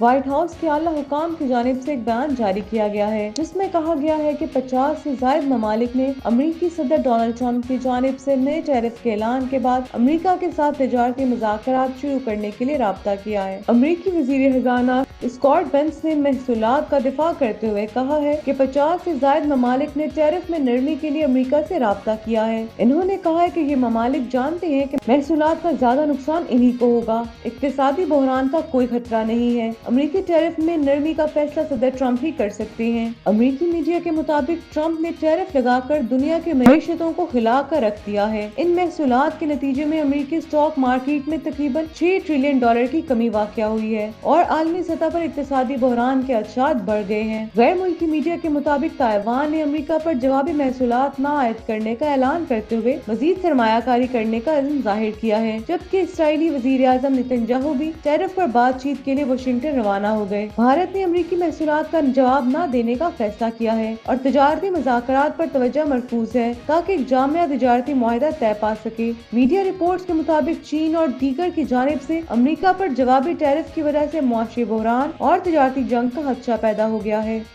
White house کے اعلیٰ حکام کی جانب سے ایک بیان جاری کیا گیا ہے جس میں کہا گیا ہے کہ 50 سے زائد ممالک نے امریکی صدر ڈونلڈ ٹرمپ کی جانب سے نئے ٹیرف کے اعلان کے بعد امریکہ کے ساتھ تجارتی مذاکرات شروع کرنے کے لیے رابطہ کیا ہے۔ امریکی وزیر خزانہ اسکاٹ بینس نے محصولات کا دفاع کرتے ہوئے کہا ہے کہ 50 سے زائد ممالک نے ٹیرف میں نرمی کے لیے امریکہ سے رابطہ کیا ہے۔ انہوں نے کہا ہے کہ یہ ممالک جانتے ہیں کہ محصولات کا زیادہ نقصان انہی کو ہوگا۔ اقتصادی بحران کا کوئی خطرہ نہیں ہے۔ امریکی ٹیرف میں نرمی کا فیصلہ صدر ٹرمپ ہی کر سکتے ہیں۔ امریکی میڈیا کے مطابق ٹرمپ نے ٹیرف لگا کر دنیا کی معیشتوں کو ہلا کر رکھ دیا ہے۔ ان محصولات کے نتیجے میں امریکی اسٹاک مارکیٹ میں تقریباً $6 ٹریلین کی کمی واقع ہوئی ہے اور عالمی سطح پر اقتصادی بحران کے خدشات بڑھ گئے ہیں۔ غیر ملکی میڈیا کے مطابق تائیوان نے امریکہ پر جوابی محصولات نہ عائد کرنے کا اعلان کرتے ہوئے مزید سرمایہ کاری کرنے کا عزم ظاہر کیا ہے، جبکہ اسرائیلی وزیر اعظم نیتن یاہو بھی ٹیرف پر بات چیت کے لیے واشنگٹن روانہ ہو گئے۔ بھارت نے امریکی محصولات کا جواب نہ دینے کا فیصلہ کیا ہے اور تجارتی مذاکرات پر توجہ مرکوز ہے تاکہ ایک جامع تجارتی معاہدہ طے پا سکے۔ میڈیا رپورٹس کے مطابق چین اور دیگر کی جانب سے امریکہ پر جوابی ٹیرف کی وجہ سے معاشی بحران اور تجارتی جنگ کا خدشہ پیدا ہو گیا ہے۔